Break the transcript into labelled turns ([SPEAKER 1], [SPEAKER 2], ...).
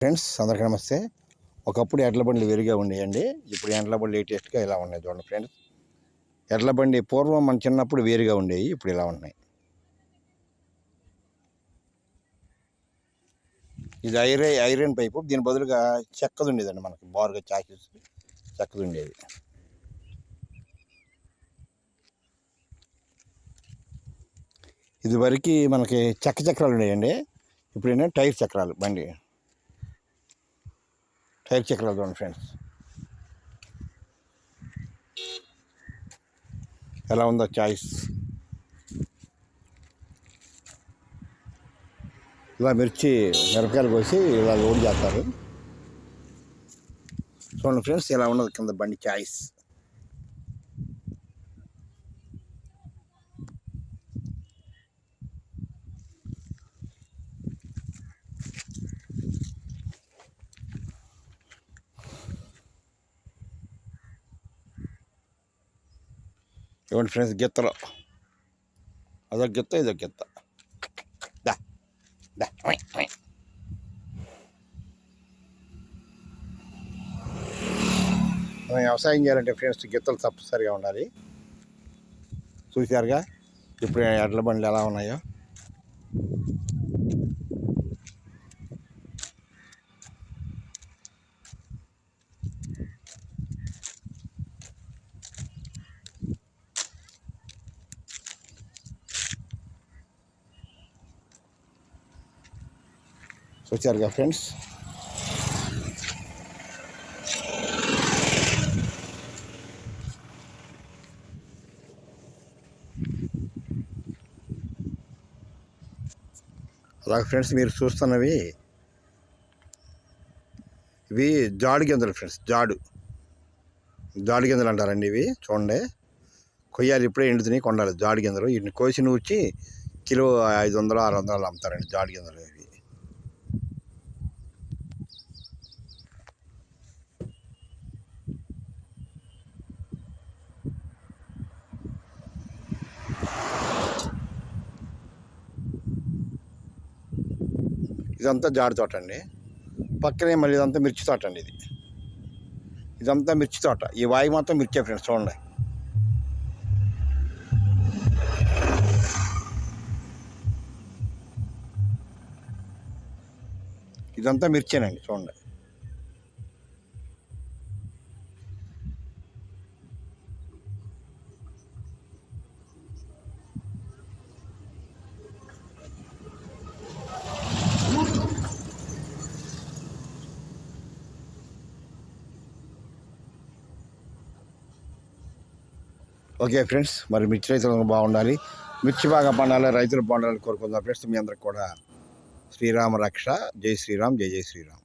[SPEAKER 1] Friends అందరికీ నమస్తే. ఒకప్పుడు ఎడ్ల బండ్లు వేరుగా ఉండేయండి. ఇప్పుడు ఎడ్ల బండ్లు లేటెస్ట్గా ఇలా ఉన్నాయి చూడండి ఫ్రెండ్స్. ఎడ్ల బండి పూర్వం మన చిన్నప్పుడు వేరుగా ఉండేవి, ఇప్పుడు ఇలా ఉన్నాయి. ఇది ఐరన్ పైపు, దీని బదులుగా చెక్కది ఉండేదండి. మనకి బారుగా చాసెస్ చెక్కది ఉండేది. ఇది వరకు మనకి చెక్క చక్రాలు ఉండేయండి, ఇప్పుడు ఏంటంటే టైర్ చక్రాలు. బండి టైర్ చక్రాలు చూడండి ఫ్రెండ్స్ ఎలా ఉందో చాయిస్. ఇలా మిరపకాయలు కోసి ఇలా లోడ్ చేస్తారు చూడండి ఫ్రెండ్స్. ఇలా ఉన్నది కింద బండి చాయిస్. ఇవ్వండి ఫ్రెండ్స్ గిత్తలు, అదొక గిత్త ఇదొక గిత్త. మనం వ్యవసాయం చేయాలంటే ఫ్రెండ్స్ గిత్తలు తప్పనిసరిగా ఉండాలి. చూశారుగా ఇప్పుడు ఎడ్ల బండ్లు ఎలా ఉన్నాయో. చూశారుగా ఫ్రెండ్స్. అలాగే ఫ్రెండ్స్ మీరు చూస్తున్నవి ఇవి జాడు గింజలు ఫ్రెండ్స్. జాడు గింజలు అంటారండి ఇవి. చూడండి, కొయ్యాలి, ఇప్పుడే ఎండుతున్నాయి, కొండాలి జాడు గింజలు. వీటిని కోసి నూర్చి కిలో 500 600 అమ్ముతారండి జాడు గింజలు ఇవి. ఇదంతా జాడి తోట అండి. పక్కనే మళ్ళీ ఇదంతా మిర్చి తోట అండి. ఇదంతా మిర్చి తోట. ఈ వాయి మొత్తం మిర్చి ఫ్రెండ్స్. చూడండి, ఇదంతా మిర్చేనండి. చూడండి, ఓకే ఫ్రెండ్స్. మరి మిర్చి రైతులు బాగుండాలి, మిర్చి బాగా పండాలి, రైతులు బాగుండాలని కోరుకుందాం ఫ్రెండ్స్. మీ అందరికి కూడా శ్రీరామ రక్ష. జై శ్రీరామ్, జై జై శ్రీరామ్.